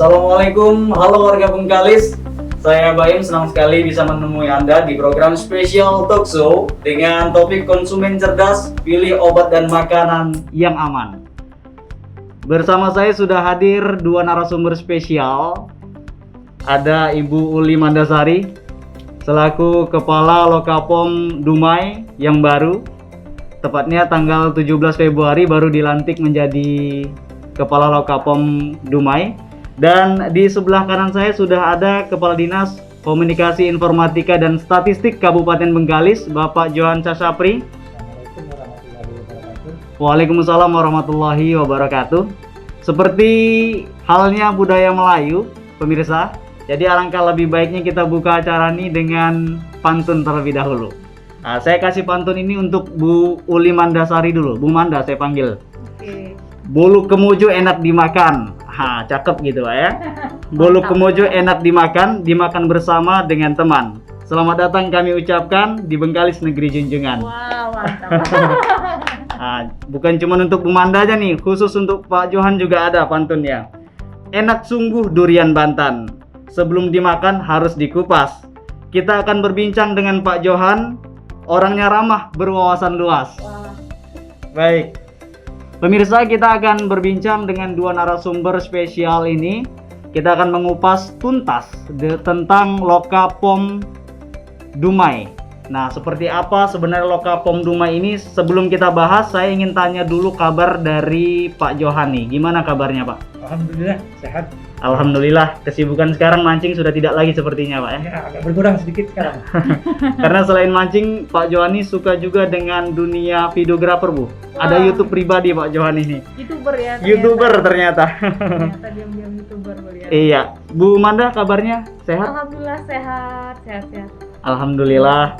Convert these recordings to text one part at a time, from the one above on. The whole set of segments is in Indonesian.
Assalamualaikum, halo warga Bengkalis. Saya Baim, senang sekali bisa menemui Anda di program spesial talk show dengan topik konsumen cerdas, pilih obat dan makanan yang aman. Bersama saya sudah hadir dua narasumber spesial. Ada Ibu Uli Mandasari selaku Kepala Lokapom Dumai yang baru. Tepatnya tanggal 17 Februari baru dilantik menjadi Kepala Lokapom Dumai. Dan di sebelah kanan saya sudah ada Kepala Dinas Komunikasi Informatika dan Statistik Kabupaten Bengkalis, Bapak Johan Sasapri. Assalamualaikum warahmatullahi wabarakatuh. Waalaikumsalam warahmatullahi wabarakatuh. Seperti halnya budaya Melayu, pemirsa, jadi alangkah lebih baiknya kita buka acara ini dengan pantun terlebih dahulu. Nah, saya kasih pantun ini untuk Bu Uli Mandasari dulu. Bu Manda saya panggil. Oke. Bolu kemuju enak dimakan. Ha, cakep gitu Pak ya. Bolu kemuju enak dimakan bersama dengan teman. Selamat datang kami ucapkan di Bengkalis Negeri Junjungan. Wow, mantap. Nah, bukan cuma untuk Bu Manda aja nih, khusus untuk Pak Johan juga ada pantunnya. Enak sungguh durian Bantan. Sebelum dimakan harus dikupas. Kita akan berbincang dengan Pak Johan, orangnya ramah, berwawasan luas. Wah. Baik. Pemirsa, kita akan berbincang dengan dua narasumber spesial ini. Kita akan mengupas tuntas tentang Lokapom Dumai. Nah, seperti apa sebenarnya Lokapom Dumai ini? Sebelum kita bahas, saya ingin tanya dulu kabar dari Pak Johan nih. Gimana kabarnya, Pak? Alhamdulillah sehat. Alhamdulillah, kesibukan sekarang mancing sudah tidak lagi sepertinya, Pak ya? Ya, agak berkurang sedikit sekarang. Karena selain mancing, Pak Johan ini suka juga dengan dunia videografer, Bu. Ada Wah. YouTube pribadi Pak Johan ini. YouTuber ya. YouTuber ternyata. Ternyata diam-diam YouTuber beliau. Iya. Bu Manda kabarnya sehat? Alhamdulillah sehat. Alhamdulillah.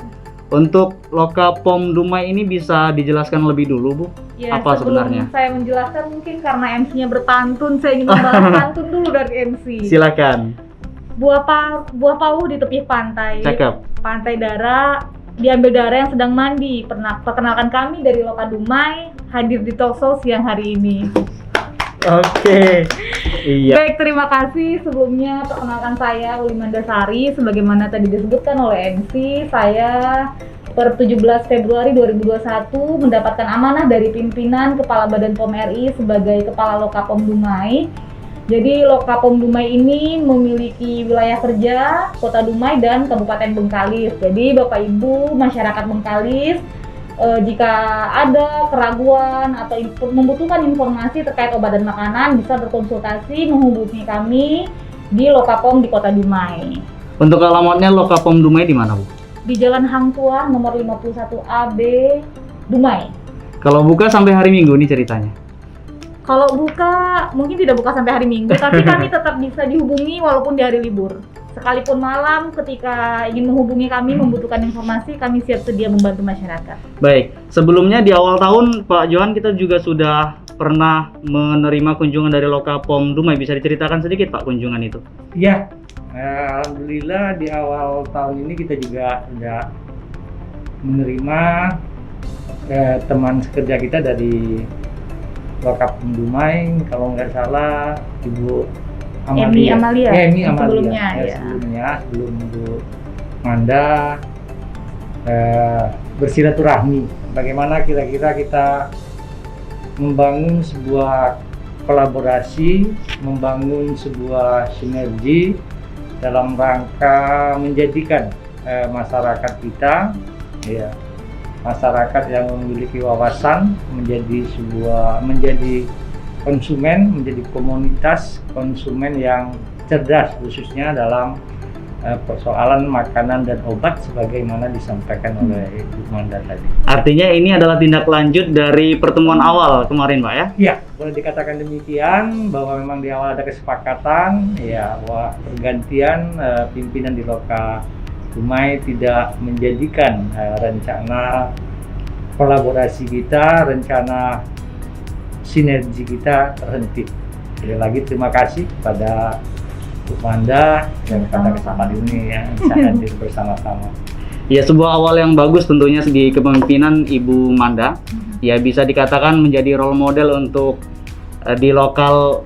Untuk Lokapom Dumai ini bisa dijelaskan lebih dulu, Bu? Ya, Apa sebelum sebenarnya? saya menjelaskan mungkin karena MC-nya berpantun, saya ingin membalas pantun dulu dari MC. Silakan. Buah pauh di tepi pantai. Cakep. Pantai Dara, diambil Dara yang sedang mandi. Perkenalkan kami dari Loka Dumai, hadir di talk show siang hari ini. Oke. Iya. Baik, terima kasih. Sebelumnya perkenalkan saya Uli Mandasari. Sebagaimana tadi disebutkan oleh MC, saya per 17 Februari 2021 mendapatkan amanah dari pimpinan Kepala Badan POM RI sebagai Kepala Lokapom Dumai. Jadi Lokapom Dumai ini memiliki wilayah kerja Kota Dumai dan Kabupaten Bengkalis. Jadi Bapak Ibu masyarakat Bengkalis, jika ada keraguan atau membutuhkan informasi terkait obat dan makanan, bisa berkonsultasi menghubungi kami di Lokapom di Kota Dumai. Untuk alamatnya Lokapom Dumai di mana, Bu? Di Jalan Hang Tuah nomor 51 AB Dumai. Kalau buka sampai hari Minggu nih ceritanya. Kalau buka mungkin tidak buka sampai hari Minggu, tapi kami tetap bisa dihubungi walaupun di hari libur. Sekalipun malam ketika ingin menghubungi kami membutuhkan informasi, kami siap sedia membantu masyarakat. Baik, sebelumnya di awal tahun Pak Johan kita juga sudah pernah menerima kunjungan dari Lokapom Dumai. Bisa diceritakan sedikit Pak kunjungan itu? Iya, alhamdulillah di awal tahun ini kita juga sudah menerima teman sekerja kita dari Lokapom Dumai, kalau nggak salah Ibu Emi Amalia. Emi Amalia. Sebelumnya, ya. Sebelum Bu Manda bersilaturahmi. Bagaimana kira-kira kita membangun sebuah kolaborasi, membangun sebuah sinergi dalam rangka menjadikan masyarakat kita, ya, masyarakat yang memiliki wawasan menjadi konsumen, menjadi komunitas konsumen yang cerdas, khususnya dalam persoalan makanan dan obat sebagaimana disampaikan oleh Ibu Manda tadi. Artinya ini adalah tindak lanjut dari pertemuan awal kemarin Pak ya? Ya, boleh dikatakan demikian bahwa memang di awal ada kesepakatan ya bahwa pergantian pimpinan di Loka Dumai tidak menjadikan rencana kolaborasi kita, rencana sinergi kita terhenti. Sekali lagi terima kasih kepada Bu Manda dan pada kesempatan ini yang bisa hadir bersama-sama. Ya, sebuah awal yang bagus tentunya di kepemimpinan Ibu Manda. Ya, bisa dikatakan menjadi role model untuk di lokal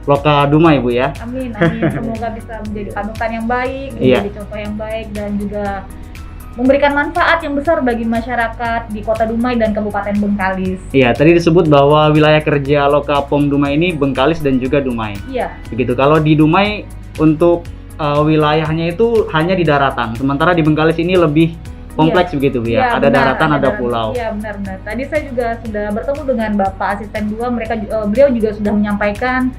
Loka Dumai Bu ya. Amin, amin. Semoga bisa menjadi panutan yang baik, Iya. menjadi contoh yang baik, dan juga memberikan manfaat yang besar bagi masyarakat di Kota Dumai dan Kabupaten Bengkalis. Iya, tadi disebut bahwa wilayah kerja Loka POM Dumai ini Bengkalis dan juga Dumai. Iya, Begitu. Kalau di Dumai untuk wilayahnya itu hanya di daratan, sementara di Bengkalis ini lebih kompleks begitu Bu ya. iya, Ada benar, daratan, ada daratan. pulau. Iya, benar-benar. Tadi saya juga sudah bertemu dengan Bapak Asisten 2, beliau juga sudah menyampaikan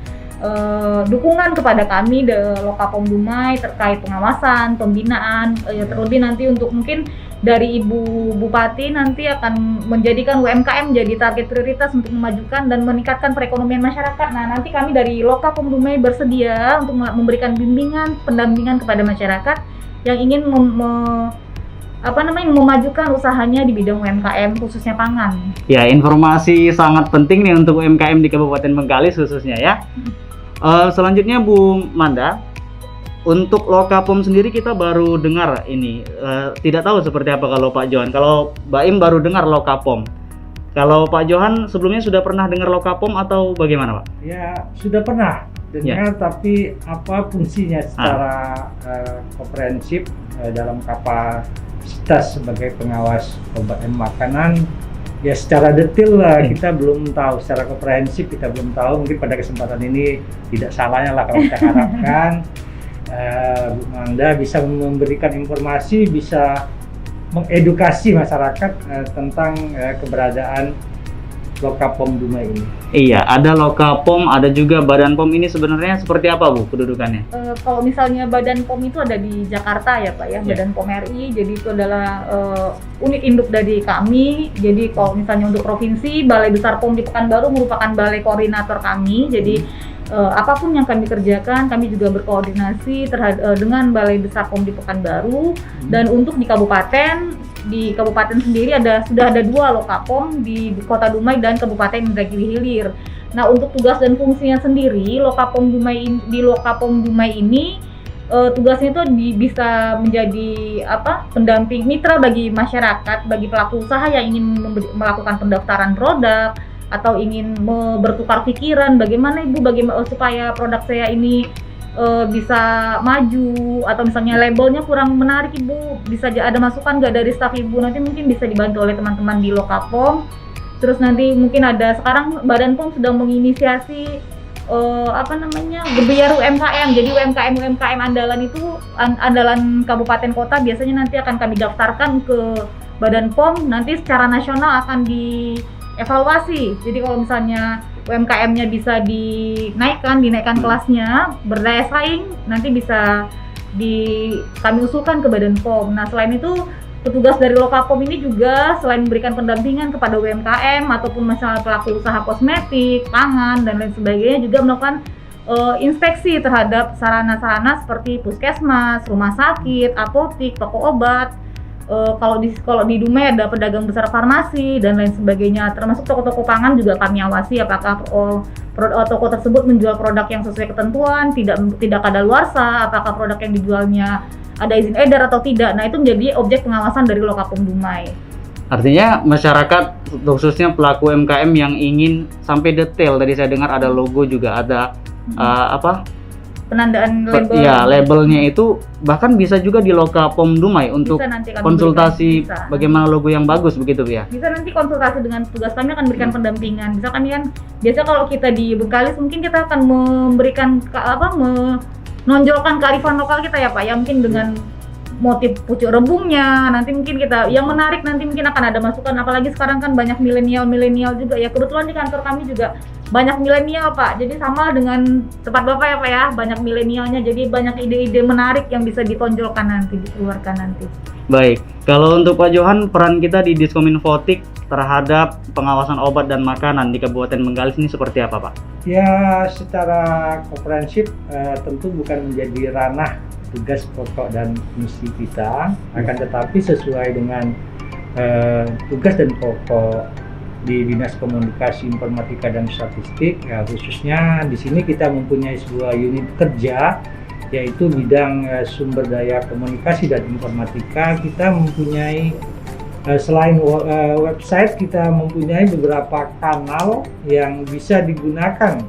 dukungan kepada kami di Loka POM Dumai terkait pengawasan, pembinaan, terlebih nanti untuk mungkin dari Ibu Bupati nanti akan menjadikan UMKM menjadi target prioritas untuk memajukan dan meningkatkan perekonomian masyarakat. Nah, nanti kami dari Loka POM Dumai bersedia untuk memberikan bimbingan, pendampingan kepada masyarakat yang ingin memajukan usahanya di bidang UMKM khususnya pangan. Ya, informasi sangat penting nih untuk UMKM di Kabupaten Bengkalis khususnya ya. Selanjutnya Bu Manda, untuk Loka POM sendiri kita baru dengar ini, tidak tahu seperti apa kalau Pak Johan. Kalau Baim baru dengar Loka POM. Kalau Pak Johan sebelumnya sudah pernah dengar Loka POM atau bagaimana Pak? Ya, sudah pernah dengar, tapi apa fungsinya secara komprehensif dalam kapasitas sebagai pengawas obat dan makanan, ya secara detail lah kita belum tahu, secara komprehensif kita belum tahu. Mungkin pada kesempatan ini tidak salahnya lah kalau kita harapkan Bu Manda bisa memberikan informasi, bisa mengedukasi masyarakat tentang keberadaan Loka POM Dumai ini. Iya, ada Loka POM, ada juga Badan POM. Ini sebenarnya seperti apa Bu kedudukannya? Kalau misalnya Badan POM itu ada di Jakarta ya Pak ya, Badan POM RI. Jadi itu adalah unit induk dari kami. Jadi kalau misalnya untuk provinsi, Balai Besar POM di Pekanbaru merupakan balai koordinator kami. Jadi apapun yang kami kerjakan, kami juga berkoordinasi dengan Balai Besar POM di Pekanbaru. Dan untuk di kabupaten sendiri sudah ada 2 Loka POM di Kota Dumai dan Kabupaten Indragiri Hilir. Nah, untuk tugas dan fungsinya sendiri, Loka POM Dumai ini tugasnya itu bisa menjadi pendamping mitra bagi masyarakat, bagi pelaku usaha yang ingin melakukan pendaftaran produk atau ingin bertukar pikiran bagaimana supaya produk saya ini bisa maju, atau misalnya labelnya kurang menarik Ibu, bisa ada masukan nggak dari staf Ibu, nanti mungkin bisa dibantu oleh teman-teman di Loka POM. Terus nanti mungkin sekarang Badan POM sedang menginisiasi gebiar UMKM. Jadi UMKM andalan kabupaten kota biasanya nanti akan kami daftarkan ke Badan POM, nanti secara nasional akan dievaluasi. Jadi kalau misalnya UMKM-nya bisa dinaikkan kelasnya, berdaya saing, nanti bisa kami usulkan ke Badan POM. Nah, selain itu petugas dari Loka POM ini juga selain memberikan pendampingan kepada UMKM ataupun masalah pelaku usaha kosmetik, pangan, dan lain sebagainya, juga melakukan inspeksi terhadap sarana-sarana seperti puskesmas, rumah sakit, apotik, toko obat. Kalau di Dumai ada pedagang besar farmasi dan lain sebagainya, termasuk toko-toko pangan juga kami awasi apakah toko tersebut menjual produk yang sesuai ketentuan, tidak kadaluarsa, apakah produk yang dijualnya ada izin edar atau tidak. Nah, itu menjadi objek pengawasan dari Loka POM Dumai. Artinya masyarakat khususnya pelaku UMKM yang ingin sampai detail, tadi saya dengar ada logo juga, ada penandaan label. Ya, labelnya itu bahkan bisa juga di Loka POM Dumai untuk konsultasi bagaimana logo yang bagus begitu ya. Bisa nanti konsultasi dengan petugas kami akan berikan pendampingan. Misalkan kan biasa kalau kita di Bengkalis mungkin kita akan memberikan menonjolkan kearifan lokal kita ya Pak, ya mungkin dengan motif pucuk rebungnya, nanti mungkin kita yang menarik, nanti mungkin akan ada masukan, apalagi sekarang kan banyak milenial juga ya, kebetulan di kantor kami juga banyak milenial Pak, jadi sama dengan tempat Bapak ya Pak ya, banyak milenialnya, jadi banyak ide-ide menarik yang bisa ditonjolkan nanti, dikeluarkan nanti. Baik, kalau untuk Pak Johan, peran kita di Diskominfotik terhadap pengawasan obat dan makanan di Kabupaten Bengkalis ini seperti apa Pak? Ya, secara komprehensif tentu bukan menjadi ranah tugas pokok dan misi kita, akan tetapi sesuai dengan tugas dan pokok di Dinas Komunikasi Informatika dan Statistik, ya khususnya di sini kita mempunyai sebuah unit kerja, yaitu bidang sumber daya komunikasi dan informatika. Kita mempunyai selain website, kita mempunyai beberapa kanal yang bisa digunakan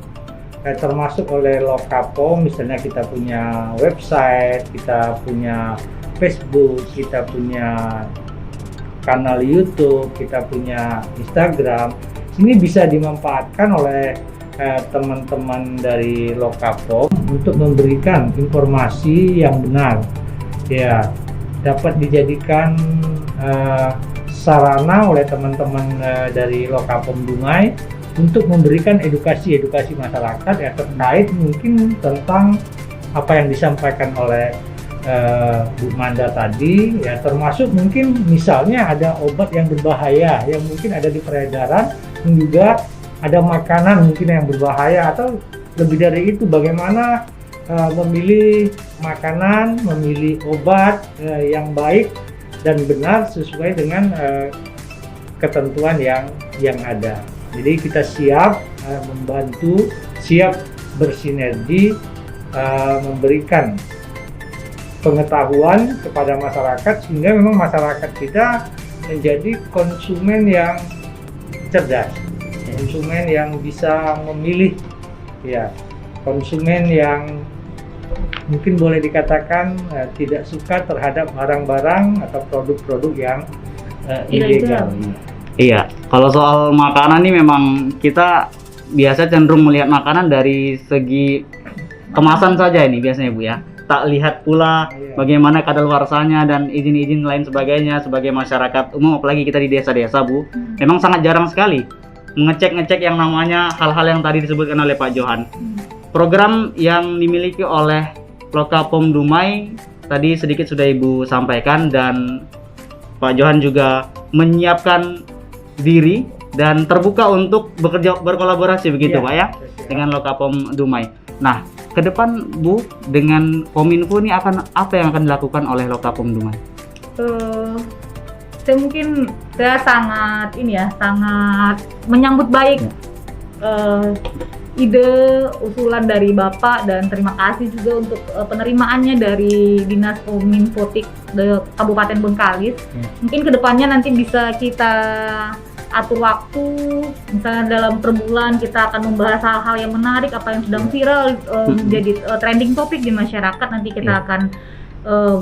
termasuk oleh Lokapom. Misalnya kita punya website, kita punya Facebook, kita punya kanal YouTube, kita punya Instagram. Ini bisa dimanfaatkan oleh teman-teman dari Lokapom untuk memberikan informasi yang benar. Ya, dapat dijadikan sarana oleh teman-teman dari Lokapom Dumai untuk memberikan edukasi masyarakat ya terkait mungkin tentang apa yang disampaikan oleh Bu Manda tadi ya, termasuk mungkin misalnya ada obat yang berbahaya yang mungkin ada di peredaran, dan juga ada makanan mungkin yang berbahaya, atau lebih dari itu bagaimana memilih makanan, memilih obat yang baik dan benar sesuai dengan ketentuan yang ada. Jadi kita siap membantu, siap bersinergi, memberikan pengetahuan kepada masyarakat sehingga memang masyarakat kita menjadi konsumen yang cerdas, konsumen yang bisa memilih, ya, konsumen yang mungkin boleh dikatakan tidak suka terhadap barang-barang atau produk-produk yang ilegal. Iya, kalau soal makanan nih memang kita biasa cenderung melihat makanan dari segi kemasan saja ini biasanya Bu ya. Tak lihat pula bagaimana kadaluarsanya dan izin-izin lain sebagainya sebagai masyarakat umum, apalagi kita di desa-desa Bu. Memang sangat jarang sekali mengecek yang namanya hal-hal yang tadi disebutkan oleh Pak Johan. Program yang dimiliki oleh Lokapom Dumai tadi sedikit sudah Ibu sampaikan, dan Pak Johan juga menyiapkan diri dan terbuka untuk berkolaborasi begitu Pak ya dengan Lokapom Dumai. Nah, ke depan Bu dengan Kominfo ini apa yang akan dilakukan oleh Lokapom Dumai? Saya sangat menyambut baik ide usulan dari Bapak, dan terima kasih juga untuk penerimaannya dari Dinas Kominfotik Kabupaten Bengkalis. Mungkin kedepannya nanti bisa kita atur waktu, misalnya dalam per bulan kita akan membahas hal-hal yang menarik, apa yang sedang viral menjadi trending topik di masyarakat. Nanti kita akan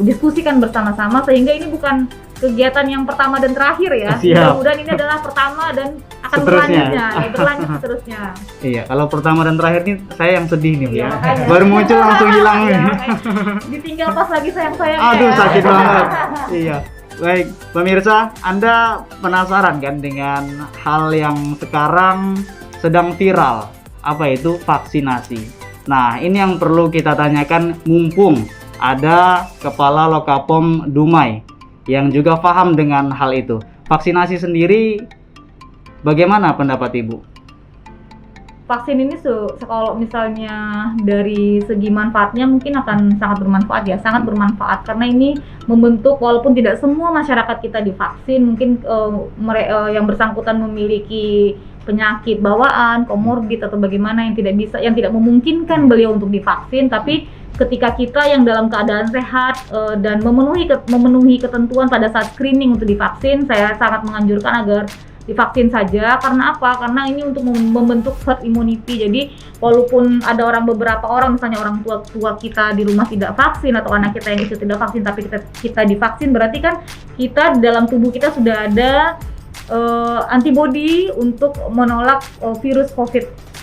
diskusikan bersama-sama, sehingga ini bukan kegiatan yang pertama dan terakhir ya. Mudah-mudahan ini adalah pertama dan akan berlanjut seterusnya. Iya, kalau pertama dan terakhir nih saya yang sedih nih ya. Baru muncul langsung hilang nih. Ditinggal pas lagi sayang-sayang. Aduh, sakit banget. Iya. Baik, pemirsa, Anda penasaran kan dengan hal yang sekarang sedang viral? Apa itu vaksinasi? Nah, ini yang perlu kita tanyakan mumpung ada Kepala Lokapom Dumai yang juga paham dengan hal itu. Vaksinasi sendiri bagaimana pendapat Ibu? Vaksin ini kalau misalnya dari segi manfaatnya mungkin akan sangat bermanfaat ya, sangat bermanfaat, karena ini membentuk, walaupun tidak semua masyarakat kita divaksin, mungkin yang bersangkutan memiliki penyakit bawaan, komorbid atau bagaimana yang tidak memungkinkan beliau untuk divaksin, tapi ketika kita yang dalam keadaan sehat dan memenuhi ketentuan pada saat screening untuk divaksin, saya sangat menganjurkan agar divaksin saja. Karena apa? Karena ini untuk membentuk herd immunity. Jadi walaupun ada beberapa orang, misalnya orang tua kita di rumah tidak vaksin, atau anak kita yang itu tidak vaksin tapi kita divaksin, berarti kan kita dalam tubuh kita sudah ada antibodi untuk menolak virus COVID.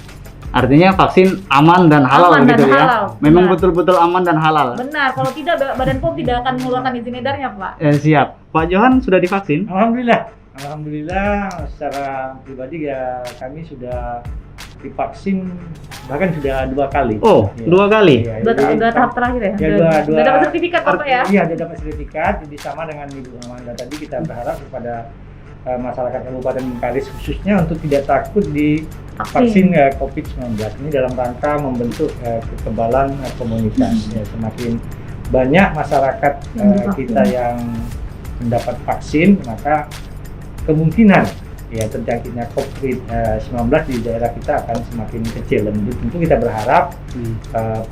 Artinya vaksin aman dan halal begitu ya? Halal. Memang betul-betul aman dan halal. Benar, kalau tidak Badan POM tidak akan mengeluarkan izin edarnya Pak. Siap. Pak Johan sudah divaksin? Alhamdulillah, secara pribadi ya kami sudah divaksin, bahkan sudah 2 kali. Oh, ya. 2 kali? Ya, udah tahap terakhir ya? Udah dapat sertifikat Bapak ya? Iya, udah dapat sertifikat. Jadi sama dengan Ibu Amanda tadi, kita berharap kepada masyarakat Kabupaten Bengkalis khususnya untuk tidak takut di vaksin COVID-19. Ini dalam rangka membentuk kekebalan komunitas. Ya, semakin banyak masyarakat kita yang mendapat vaksin, maka kemungkinan ya terjangkitnya COVID-19 di daerah kita akan semakin kecil. Dan tentu kita berharap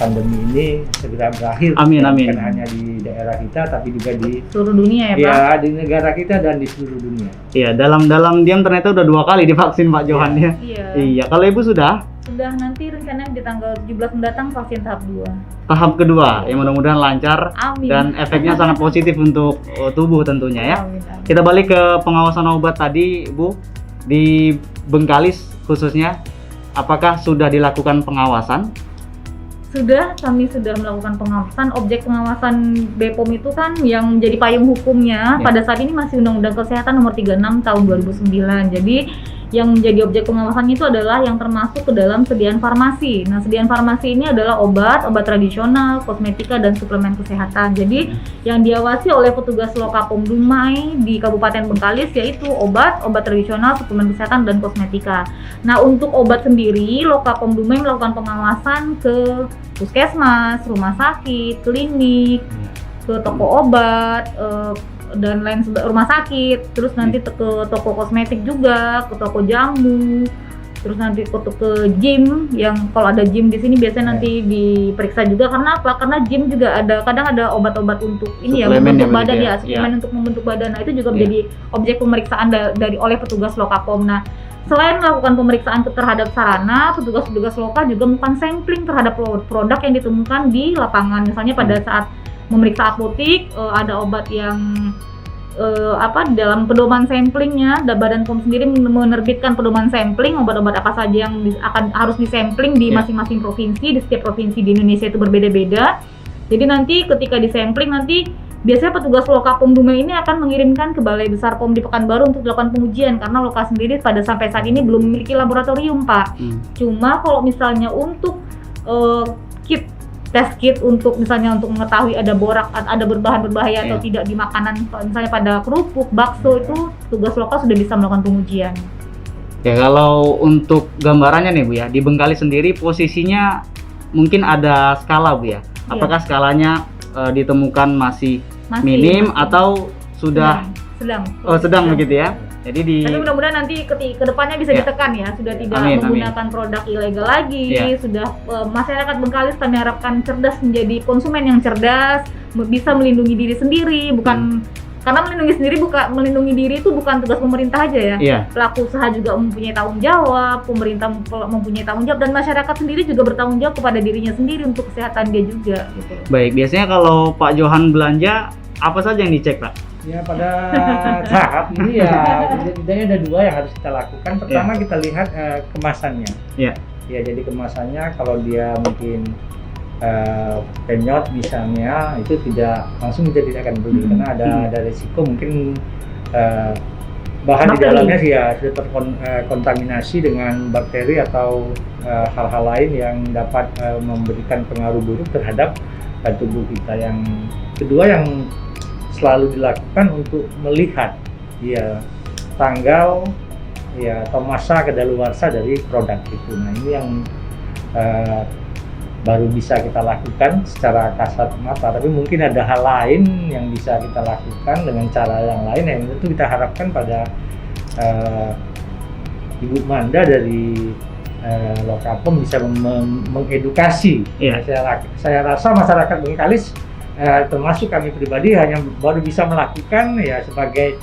pandemi ini segera berakhir. Amin. Bukan hanya di daerah kita, tapi juga di seluruh dunia ya Pak? Ya, di negara kita dan di seluruh dunia. Iya, dalam diam ternyata udah 2 kali divaksin Pak Johan ya. Iya. Iya, kalau Ibu sudah? sudah nanti rencananya di tanggal 17 mendatang vaksin tahap 2. Tahap kedua yang mudah-mudahan lancar Amin. dan efeknya sangat positif untuk tubuh tentunya ya. Amin, amin. Kita balik ke pengawasan obat tadi, Bu. Di Bengkalis khususnya, apakah sudah dilakukan pengawasan? Sudah, kami sudah melakukan pengawasan. Objek pengawasan BPOM itu kan yang menjadi payung hukumnya Ya. pada saat ini masih Undang-Undang Kesehatan Nomor 36 Tahun 2009. Jadi yang menjadi objek pengawasan itu adalah yang termasuk ke dalam sediaan farmasi. Nah, sediaan farmasi ini adalah obat tradisional, kosmetika, dan suplemen kesehatan. Jadi yang diawasi oleh petugas Lokapom Dumai di Kabupaten Bengkalis yaitu obat tradisional, suplemen kesehatan, dan kosmetika. Nah, untuk obat sendiri, Lokapom Dumai melakukan pengawasan ke puskesmas, rumah sakit, klinik, ke toko obat, dan lain rumah sakit, terus nanti ke toko kosmetik juga, ke toko jamu, terus nanti ke gym, yang kalau ada gym di sini biasanya nanti diperiksa juga. Karena apa? Karena gym juga kadang ada obat-obat untuk ini Suplemen membentuk ya, badan begitu ya, ya. suplemen untuk membentuk badan. Nah, itu juga Iya. menjadi objek pemeriksaan oleh petugas Lokapom. Nah, selain melakukan pemeriksaan terhadap sarana, petugas-petugas lokal juga melakukan sampling terhadap produk yang ditemukan di lapangan. Misalnya pada saat memeriksa apotik, ada obat yang dalam pedoman samplingnya, Badan POM sendiri menerbitkan pedoman sampling obat-obat apa saja yang harus disampling di Ya. masing-masing provinsi. Di setiap provinsi di Indonesia itu berbeda-beda. Jadi nanti ketika disampling, nanti biasanya petugas Lokapom Dumai ini akan mengirimkan ke Balai Besar POM di Pekanbaru untuk dilakukan pengujian, karena Loka sendiri sampai saat ini belum memiliki laboratorium, Pak. Cuma kalau misalnya untuk tes kit untuk misalnya untuk mengetahui ada borak, ada berbahan berbahaya atau tidak di makanan, misalnya pada kerupuk, bakso, itu tugas lokal sudah bisa melakukan pengujian. Ya, kalau untuk gambarannya nih Bu ya, di Bengkalis sendiri posisinya mungkin ada skala Bu ya. Apakah skalanya ditemukan masih minim atau sudah sedang begitu ya? Jadi tapi mudah-mudahan nanti ke depannya bisa ditekan ya, sudah tidak menggunakan produk ilegal lagi, sudah masyarakat Bengkalis kami harapkan cerdas, menjadi konsumen yang cerdas, bisa melindungi diri sendiri, bukan karena melindungi diri itu bukan tugas pemerintah aja ya. Pelaku usaha juga mempunyai tanggung jawab, pemerintah mempunyai tanggung jawab, dan masyarakat sendiri juga bertanggung jawab kepada dirinya sendiri untuk kesehatan dia juga gitu. Baik, biasanya kalau Pak Johan belanja apa saja yang dicek, Pak? Ya, pada tahap ini ya setidaknya ada dua yang harus kita lakukan. Pertama, kita lihat kemasannya. Ya, jadi kemasannya kalau dia mungkin penyot misalnya, itu tidak langsung kita tidak akan beli karena ada risiko mungkin bahan di dalamnya sih ya sudah terkontaminasi dengan bakteri atau hal-hal lain yang dapat memberikan pengaruh buruk terhadap tubuh kita. Yang kedua yang selalu dilakukan untuk melihat tanggal atau masa kedaluarsa dari produk itu. Nah, ini yang baru bisa kita lakukan secara kasat mata, tapi mungkin ada hal lain yang bisa kita lakukan dengan cara yang lain yang tentu kita harapkan pada Ibu Manda dari Lokapom bisa mengedukasi. Saya rasa masyarakat Bengkalis, termasuk kami pribadi, hanya baru bisa melakukan sebagai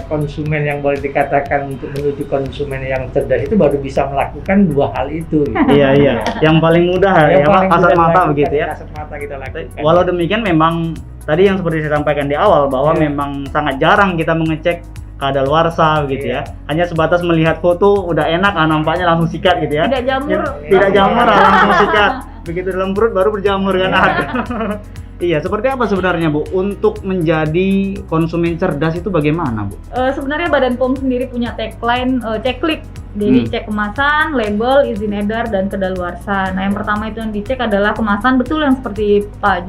konsumen yang boleh dikatakan untuk menuju konsumen yang cerdas itu baru bisa melakukan dua hal itu. Gitu. Iya. Yang paling mudah kasat mata begitu ya. Kasat mata kita lakukan. Walau demikian memang tadi yang seperti saya sampaikan di awal bahwa memang sangat jarang kita mengecek kadaluarsa begitu ya. Hanya sebatas melihat foto udah enak, nampaknya langsung sikat gitu ya. Tidak jamur. Tidak jamur, langsung sikat. Begitu dalam perut baru berjamur kan. Iya, seperti apa sebenarnya Bu? Untuk menjadi konsumen cerdas itu bagaimana Bu? Sebenarnya Badan POM sendiri punya tagline ceklik. Jadi cek kemasan, label, izin edar, dan kedaluarsa. Nah, yang pertama itu yang dicek adalah kemasan, betul yang seperti Pak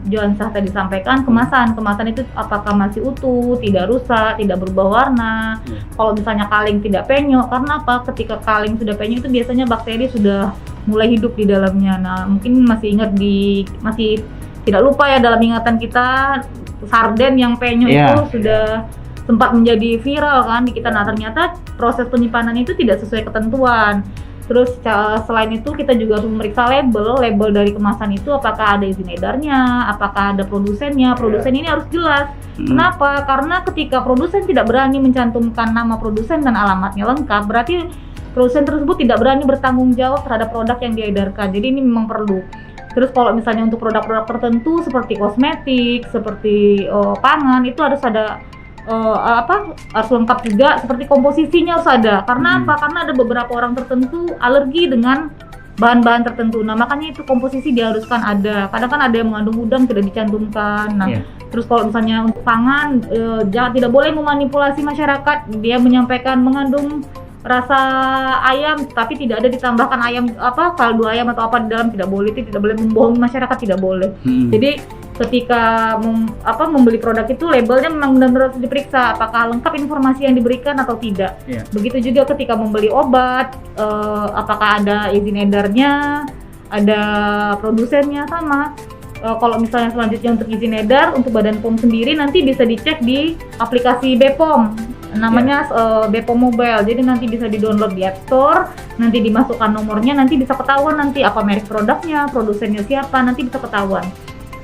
Johansah tadi sampaikan, kemasan itu apakah masih utuh, tidak rusak, tidak berubah warna. Kalau misalnya kaleng tidak penyok, karena apa? Ketika kaleng sudah penyok itu biasanya bakteri sudah mulai hidup di dalamnya. Nah, mungkin masih tidak lupa ya dalam ingatan kita sarden yang penyok itu sudah sempat menjadi viral kan di kita. Nah, ternyata proses penyimpanan itu tidak sesuai ketentuan. Terus selain itu kita juga harus memeriksa label dari kemasan itu, apakah ada izin edarnya, apakah ada produsennya. Produsen ini harus jelas. Kenapa? Karena ketika produsen tidak berani mencantumkan nama produsen dan alamatnya lengkap, berarti produsen tersebut tidak berani bertanggung jawab terhadap produk yang diedarkan. Jadi ini memang perlu. Terus kalau misalnya untuk produk-produk tertentu seperti kosmetik, seperti pangan itu harus ada harus lengkap juga, seperti komposisinya harus ada. Karena apa? Karena ada beberapa orang tertentu alergi dengan bahan-bahan tertentu. Nah, makanya itu komposisi diharuskan ada. Kadang kan ada yang mengandung udang tidak dicantumkan. Nah, terus kalau misalnya untuk pangan tidak boleh memanipulasi masyarakat. Dia menyampaikan mengandung rasa ayam tapi tidak ada ditambahkan ayam kaldu ayam atau apa di dalam, tidak boleh. Itu tidak boleh membohongi masyarakat, tidak boleh. Jadi ketika membeli produk itu labelnya memang benar-benar harus diperiksa apakah lengkap informasi yang diberikan atau tidak. Begitu juga ketika membeli obat, apakah ada izin edarnya, ada produsennya sama. Kalau misalnya selanjutnya untuk izin edar untuk Badan POM sendiri nanti bisa dicek di aplikasi BPOM, namanya BPOM Mobile. Jadi nanti bisa di-download di App Store, nanti dimasukkan nomornya, nanti bisa ketahuan nanti apa merek produknya, produsennya siapa, nanti bisa ketahuan.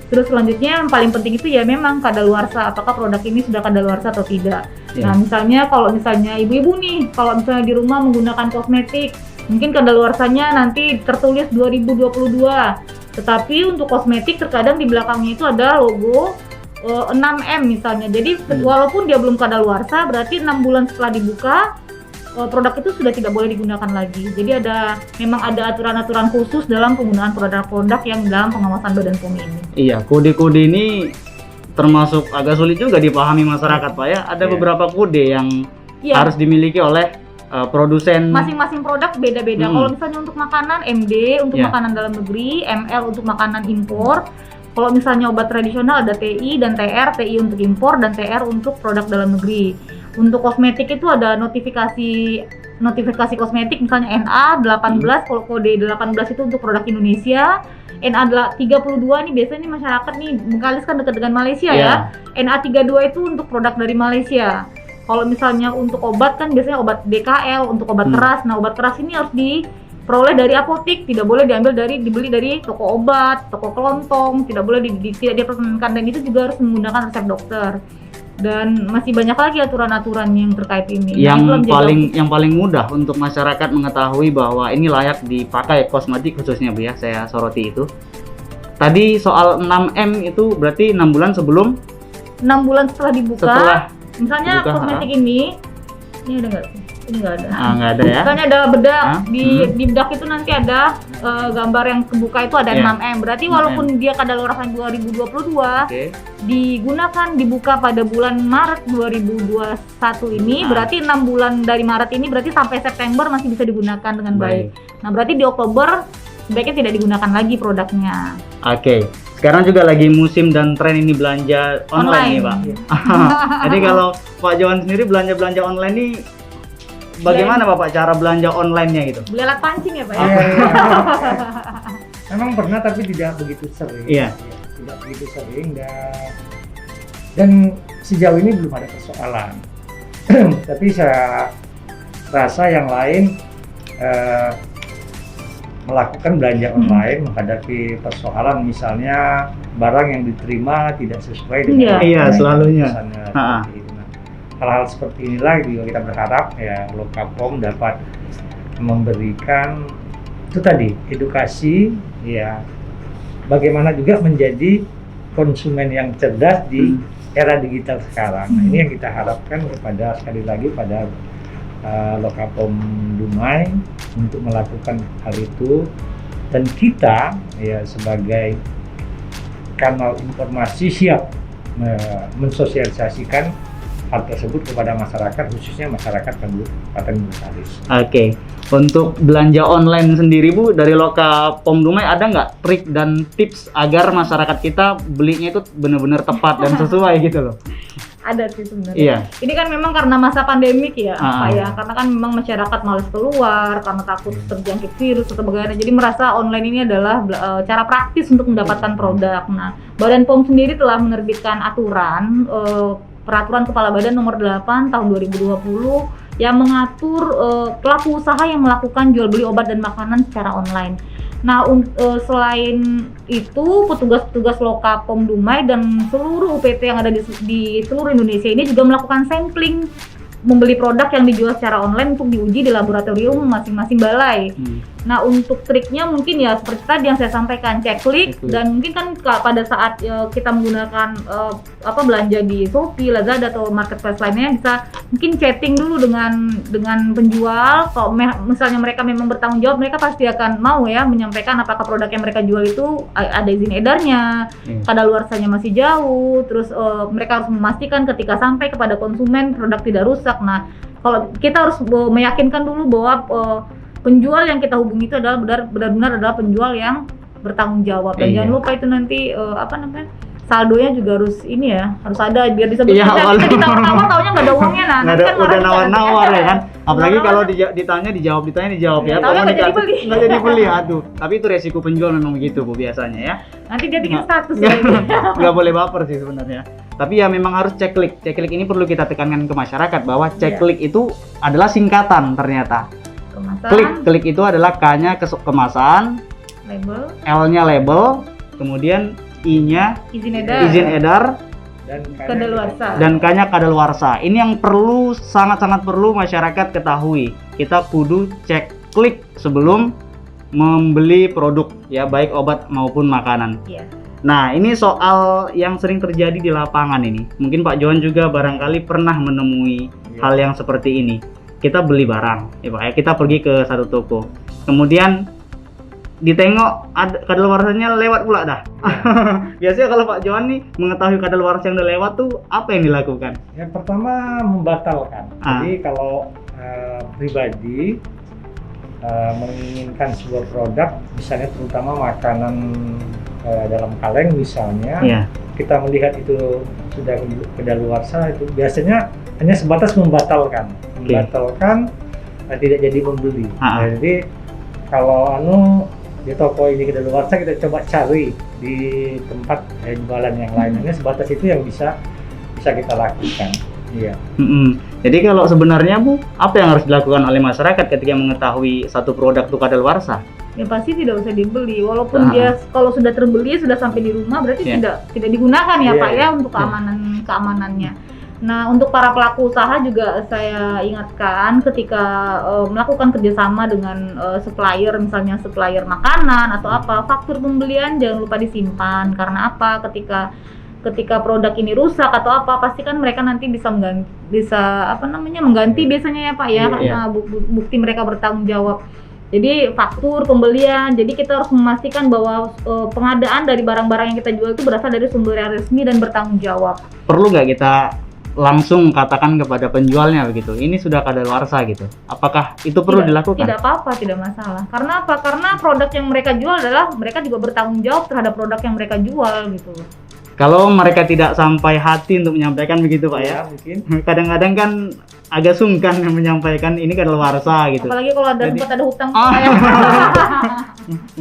Terus selanjutnya yang paling penting itu ya memang kadaluarsa, apakah produk ini sudah kadaluarsa atau tidak. Nah, misalnya kalau misalnya ibu-ibu nih, kalau misalnya di rumah menggunakan kosmetik, mungkin kadaluarsanya nanti tertulis 2022. Tetapi untuk kosmetik terkadang di belakangnya itu ada logo 6M misalnya. Jadi walaupun dia belum kadaluarsa, berarti 6 bulan setelah dibuka produk itu sudah tidak boleh digunakan lagi. Jadi memang ada aturan-aturan khusus dalam penggunaan produk-produk yang dalam pengawasan Badan POM ini. Iya, kode-kode ini termasuk agak sulit juga dipahami masyarakat, Pak ya. Ada beberapa kode yang harus dimiliki oleh produsen. Masing-masing produk beda-beda. Kalau misalnya untuk makanan MD untuk makanan dalam negeri, ML untuk makanan impor. Kalau misalnya obat tradisional ada TI dan TR, TI untuk impor dan TR untuk produk dalam negeri. Untuk kosmetik itu ada notifikasi kosmetik misalnya NA 18, kalau kode 18 itu untuk produk Indonesia. NA 32 nih biasanya nih masyarakat nih Bengkalis kan dekat dengan Malaysia ya. NA 32 itu untuk produk dari Malaysia. Kalau misalnya untuk obat kan biasanya obat DKL untuk obat keras. Nah, obat keras ini harus diperoleh dari apotik, tidak boleh dibeli dari toko obat, toko kelontong, tidak boleh tidak diperkenankan, dan itu juga harus menggunakan resep dokter. Dan masih banyak lagi aturan-aturan yang terkait ini. Yang paling mudah untuk masyarakat mengetahui bahwa ini layak dipakai kosmetik khususnya Bu ya, saya soroti itu. Tadi soal 6M itu berarti 6 bulan sebelum? 6 bulan setelah dibuka. Misalnya kosmetik ini ada nggak? Ini nggak ada. Nggak ada ya? Misalnya ada bedak, di bedak itu nanti ada gambar yang kebuka itu ada 6M. Berarti walaupun dia kadaluarsa 2022, dibuka pada bulan Maret 2021 ini, berarti 6 bulan dari Maret ini berarti sampai September masih bisa digunakan dengan baik. Nah, berarti di Oktober sebaiknya tidak digunakan lagi produknya. Sekarang juga lagi musim dan tren ini belanja online nih Pak. Jadi kalau Pak Johan sendiri belanja online nih bagaimana Bapak cara belanja online-nya gitu? Beli alat pancing ya Pak ya? Memang pernah tapi tidak begitu sering. Tidak begitu sering dan sejauh ini belum ada persoalan. Tapi saya rasa yang lain melakukan belanja online menghadapi persoalan misalnya barang yang diterima tidak sesuai dengan selalunya. Hal-hal seperti inilah juga kita berharap ya Lokapom dapat memberikan itu tadi edukasi ya, bagaimana juga menjadi konsumen yang cerdas di era digital sekarang. Nah, ini yang kita harapkan kepada sekali lagi pada Lokapom Dumai untuk melakukan hal itu, dan kita ya sebagai kanal informasi siap mensosialisasikan hal tersebut kepada masyarakat, khususnya masyarakat Kabupaten Bengkalis. Untuk belanja online sendiri Bu, dari Lokapom Dumai ada nggak trik dan tips agar masyarakat kita belinya itu benar-benar tepat dan sesuai gitu loh? Ada sih sebenarnya. Ini kan memang karena masa pandemik ya, Pak ya. Karena kan memang masyarakat malas keluar karena takut terjangkit virus atau bagaimana. Jadi merasa online ini adalah cara praktis untuk mendapatkan produk. Nah, Badan POM sendiri telah menerbitkan aturan Peraturan Kepala Badan Nomor 8 Tahun 2020 yang mengatur pelaku usaha yang melakukan jual beli obat dan makanan secara online. Nah, selain itu petugas-petugas Lokapom Dumai dan seluruh UPT yang ada di seluruh Indonesia ini juga melakukan sampling membeli produk yang dijual secara online untuk diuji di laboratorium masing-masing balai. Nah, untuk triknya mungkin ya seperti tadi yang saya sampaikan, ceklik, dan mungkin kan pada saat kita menggunakan belanja di Shopee, Lazada atau marketplace lainnya, bisa mungkin chatting dulu dengan penjual. Kalau misalnya mereka memang bertanggung jawab, mereka pasti akan mau ya menyampaikan apakah produk yang mereka jual itu ada izin edarnya, kadaluarsanya masih jauh, terus mereka harus memastikan ketika sampai kepada konsumen produk tidak rusak. Nah, kalau kita harus meyakinkan dulu bahwa penjual yang kita hubungi itu adalah benar-benar adalah penjual yang bertanggung jawab. Dan jangan lupa itu nanti saldonya juga harus harus ada biar bisa bekerja. Kita ditawar-tawar taunya nggak ada uangnya, nggak ada, udah nawar-nawar ya kan. Apalagi kalau ditanya dijawab ya. Taunya nggak jadi beli. Nggak jadi beli, aduh. Tapi itu resiko penjual memang begitu Bu biasanya ya. Nanti dia bikin status. Nggak boleh baper sih sebenarnya. Tapi ya memang harus ceklik. Ceklik ini perlu kita tekankan ke masyarakat bahwa ceklik itu adalah singkatan ternyata. Klik itu adalah K-nya kemasan, label, L-nya label, kemudian I-nya izin edar, dan K-nya kadaluarsa. Ini yang sangat-sangat perlu masyarakat ketahui. Kita kudu cek klik sebelum membeli produk ya, baik obat maupun makanan. Nah, ini soal yang sering terjadi di lapangan ini. Mungkin Pak Johan juga barangkali pernah menemui hal yang seperti ini. Kita beli barang, ya Pak ya, kita pergi ke satu toko, kemudian ditengok kadaluarsanya lewat pula dah. Biasanya kalau Pak Johan nih mengetahui kadaluarsa yang udah lewat tuh apa yang dilakukan? Yang pertama membatalkan. Jadi kalau pribadi menginginkan sebuah produk, misalnya terutama makanan dalam kaleng misalnya, kita melihat itu sudah kadaluarsa, itu biasanya hanya sebatas membatalkan, tidak jadi membeli. Jadi kalau di toko ini kadaluarsa, kita coba cari di tempat jualan yang lain. Hanya sebatas itu yang bisa kita lakukan. Iya. Jadi kalau sebenarnya Bu, apa yang harus dilakukan oleh masyarakat ketika mengetahui satu produk itu kadaluarsa? Ya pasti tidak usah dibeli, walaupun dia kalau sudah terbeli sudah sampai di rumah berarti tidak digunakan ya Pak ya untuk keamanannya. Nah, untuk para pelaku usaha juga saya ingatkan ketika melakukan kerjasama dengan supplier, misalnya supplier makanan atau apa, faktur pembelian jangan lupa disimpan. Karena apa? Ketika produk ini rusak atau apa, pasti kan mereka nanti bisa mengganti biasanya ya Pak ya, karena bukti mereka bertanggung jawab. Jadi faktur pembelian, jadi kita harus memastikan bahwa pengadaan dari barang-barang yang kita jual itu berasal dari sumber yang resmi dan bertanggung jawab. Perlu nggak kita langsung katakan kepada penjualnya begitu, ini sudah kadaluarsa gitu? Apakah itu perlu dilakukan? Tidak apa-apa, tidak masalah. Karena apa? Karena produk yang mereka jual adalah mereka juga bertanggung jawab terhadap produk yang mereka jual gitu. Kalau mereka tidak sampai hati untuk menyampaikan begitu Pak ya, mungkin kadang-kadang kan agak sungkan menyampaikan ini kadaluarsa gitu. Apalagi kalau sempat ada hutang.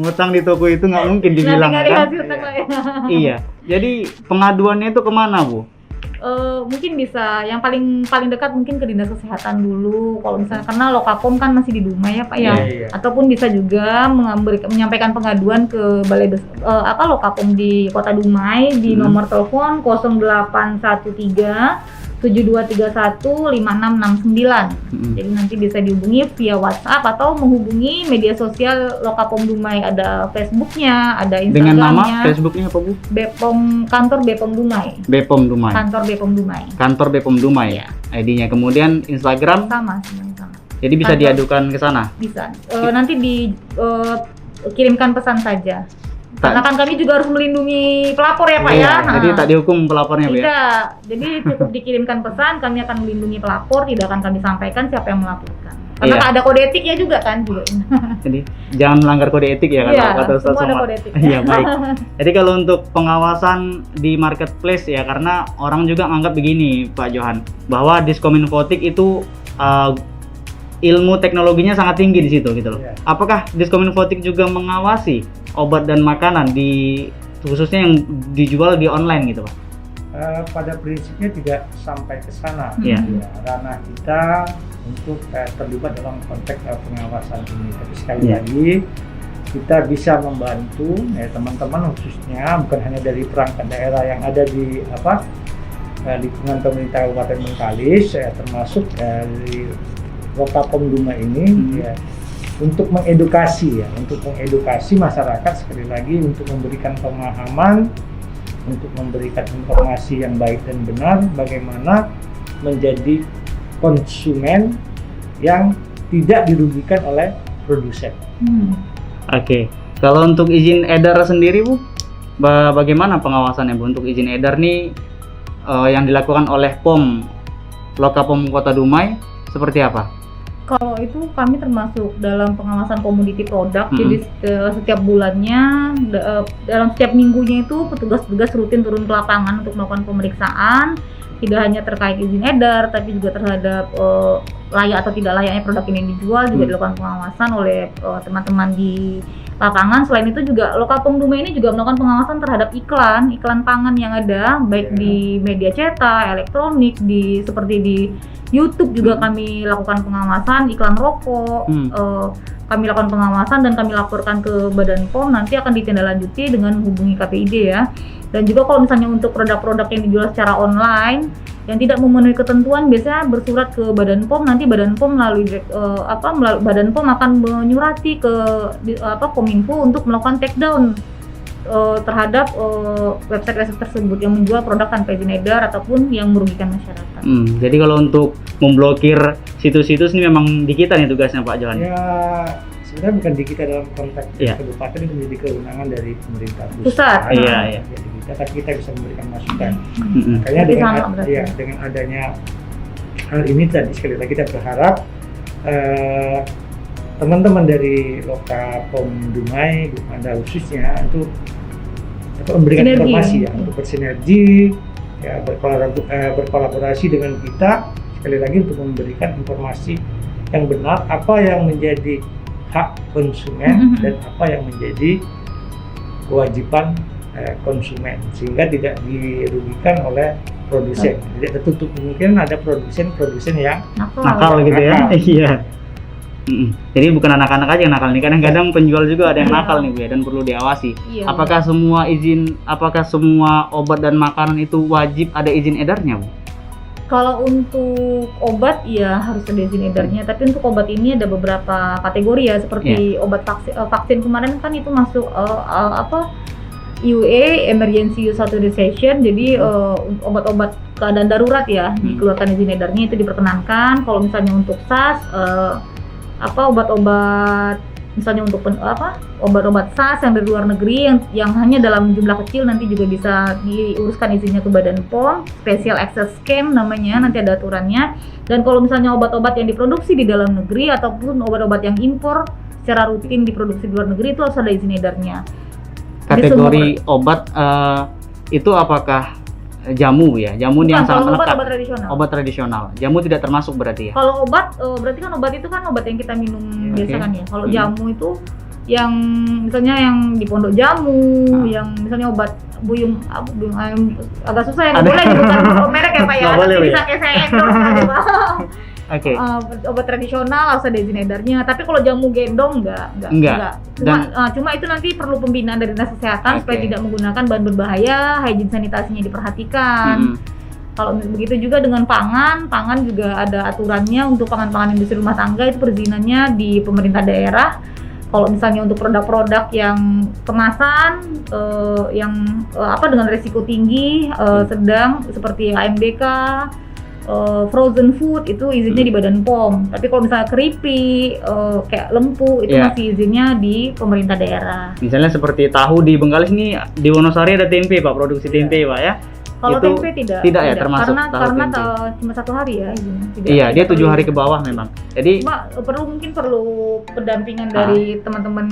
Ngutang di toko itu nggak mungkin dibilang kan? Iya. Jadi pengaduannya itu kemana Bu? Mungkin bisa yang paling dekat mungkin ke dinas kesehatan dulu kalau misalnya, karena Lokapom kan masih di Dumai ya Pak ya. Ataupun bisa juga menyampaikan pengaduan ke balai Lokapom di Kota Dumai di nomor telepon 0813 7231 5669. Jadi nanti bisa dihubungi via WhatsApp atau menghubungi media sosial Lokapom Dumai, ada Facebooknya, ada Instagramnya. Dengan nama Facebooknya apa Bu? Kantor Bepom Dumai. Kantor Bepom Dumai. Ya. ID-nya, kemudian Instagram sama. Jadi bisa diadukan ke sana. Bisa. Nanti dikirimkan pesan saja. Karena kan kami juga harus melindungi pelapor ya Pak ya. Jadi tak dihukum pelapornya Bu ya? Tidak, jadi cukup dikirimkan pesan, kami akan melindungi pelapor, tidak akan kami sampaikan siapa yang melaporkan. Karena ada kode etiknya juga kan juga. Jadi jangan melanggar kode etik ya kata Ustaz Somad. Kode etik. Iya baik. Jadi kalau untuk pengawasan di marketplace ya, karena orang juga menganggap begini Pak Johan, bahwa Diskominfotik itu ilmu teknologinya sangat tinggi di situ gitu loh. Apakah Diskominfotik juga mengawasi obat dan makanan khususnya yang dijual di online gitu Pak? Pada prinsipnya tidak sampai ke sana. Ranah kita untuk terlibat dalam konteks pengawasan ini. Tapi sekali lagi kita bisa membantu teman-teman, khususnya bukan hanya dari perangkat daerah yang ada di lingkungan pemerintah Kabupaten Bengkalis, termasuk dari Lokapom Dumai ini ya, untuk mengedukasi masyarakat, sekali lagi untuk memberikan pemahaman, untuk memberikan informasi yang baik dan benar bagaimana menjadi konsumen yang tidak dirugikan oleh produsen. Oke. Kalau untuk izin edar sendiri Bu, bagaimana pengawasannya Bu untuk izin edar nih yang dilakukan oleh POM Lokapom Kota Dumai seperti apa? Kalau itu kami termasuk dalam pengawasan komoditi produk, jadi setiap bulannya, dalam setiap minggunya itu petugas-petugas rutin turun ke lapangan untuk melakukan pemeriksaan, tidak hanya terkait izin edar, tapi juga terhadap layak atau tidak layaknya produk ini dijual, juga dilakukan pengawasan oleh teman-teman di lapangan. Selain itu juga Lokapom Dumai ini juga melakukan pengawasan terhadap iklan pangan yang ada, baik di media cetak, elektronik, seperti di YouTube juga kami lakukan pengawasan, iklan rokok, kami lakukan pengawasan dan kami laporkan ke Badan POM, nanti akan ditindaklanjuti dengan menghubungi KPID ya. Dan juga kalau misalnya untuk produk-produk yang dijual secara online yang tidak memenuhi ketentuan, biasanya bersurat ke Badan POM, nanti Badan POM melalui Badan POM akan menyurati ke Kominfo untuk melakukan take down terhadap website tersebut yang menjual produk tanpa izin edar ataupun yang merugikan masyarakat. Jadi kalau untuk memblokir situs-situs ini memang di kita nih tugasnya Pak Johan? Ya, sebenarnya bukan di kita dalam konteks kabupaten, itu menjadi kewenangan dari pemerintah pusat. Iya. Jadi tapi kita bisa memberikan masukan. Makanya dengan adanya hal ini tadi, sekali lagi kita berharap teman-teman dari Lokapom Dumai, Bu Anda khususnya, itu memberikan informasi ya, untuk bersinergi, ya, berkolaborasi dengan kita, sekali lagi untuk memberikan informasi yang benar, apa yang menjadi hak konsumen dan apa yang menjadi kewajiban konsumen, sehingga tidak dirugikan oleh produsen. Tidak tertutup kemungkinan ada produsen yang nakal gitu ya. Iya. Jadi bukan anak-anak aja yang nakal nih, kadang-kadang penjual juga ada yang nakal nih Bu ya, dan perlu diawasi. Apakah semua obat dan makanan itu wajib ada izin edarnya Bu? Kalau untuk obat ya harus ada izin edarnya, tapi untuk obat ini ada beberapa kategori ya, seperti obat vaksin kemarin kan itu masuk EUA, Emergency Use Authorization, jadi obat-obat keadaan darurat ya, dikeluarkan izin edarnya, itu diperkenankan. Kalau misalnya untuk SARS, obat-obat misalnya untuk obat-obat SARS yang dari luar negeri yang hanya dalam jumlah kecil, nanti juga bisa diuruskan izinnya ke Badan POM, Special Access Scheme namanya, nanti ada aturannya. Dan kalau misalnya obat-obat yang diproduksi di dalam negeri ataupun obat-obat yang impor secara rutin diproduksi di luar negeri, itu harus ada izin edarnya. Kategori obat itu apakah jamu ya? Jamu yang sangat lengkap. Obat tradisional. Jamu tidak termasuk berarti ya? Kalau obat, berarti kan obat itu kan obat yang kita minum biasa kan ya. Kalau jamu itu yang misalnya yang di pondok jamu, yang misalnya obat buyung ayam, agak susah ya, nggak boleh nyebutkan merek ya Pak ya. Nanti bisa kayak saya endorse. Obat tradisional harus ada izin edarnya, tapi kalau jamu gendong enggak. Cuma itu nanti perlu pembinaan dari dinas kesehatan supaya tidak menggunakan bahan berbahaya, hygiene sanitasinya diperhatikan. Kalau begitu juga dengan pangan juga ada aturannya. Untuk pangan-pangan industri rumah tangga itu perizinannya di pemerintah daerah. Kalau misalnya untuk produk-produk yang kemasan dengan risiko tinggi, sedang seperti AMDK, frozen food, itu izinnya di Badan POM. Tapi kalau misalnya keripik, kayak lempu, itu masih izinnya di pemerintah daerah. Misalnya seperti tahu di Bengkalis nih, di Wonosari ada tempe Pak, produksi tempe Pak ya. Kalau tempe tidak ya, termasuk karena cuma 1 hari ya izinnya. Dia 7 hari ke bawah memang. Jadi perlu pendampingan dari teman-teman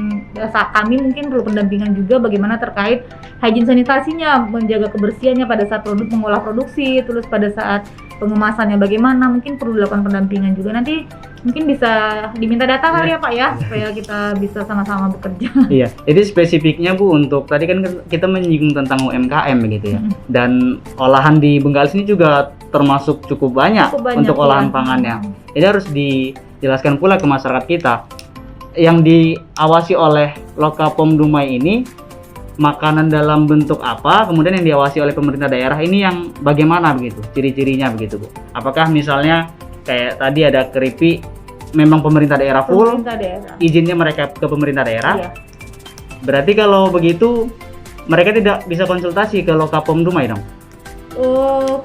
kami, mungkin perlu pendampingan juga bagaimana terkait hygiene sanitasinya, menjaga kebersihannya pada saat mengolah produksi, terus pada saat pengemasannya bagaimana, mungkin perlu dilakukan pendampingan juga. Nanti mungkin bisa diminta data kali ya Pak ya, supaya kita bisa sama-sama bekerja. Iya, jadi spesifiknya Bu, untuk tadi kan kita menyinggung tentang UMKM begitu ya. Dan olahan di Bengkalis ini juga termasuk cukup banyak untuk olahan pangannya. Jadi harus dijelaskan pula ke masyarakat kita. Yang diawasi oleh Lokapom Dumai ini makanan dalam bentuk apa, kemudian yang diawasi oleh pemerintah daerah ini yang bagaimana begitu, ciri-cirinya begitu Bu? Apakah misalnya kayak tadi ada keripik, memang pemerintah daerah full, Pemerintah daerah. izinnya mereka ke pemerintah daerah, Iya. berarti kalau begitu mereka tidak bisa konsultasi ke Lokapom Dumai dong?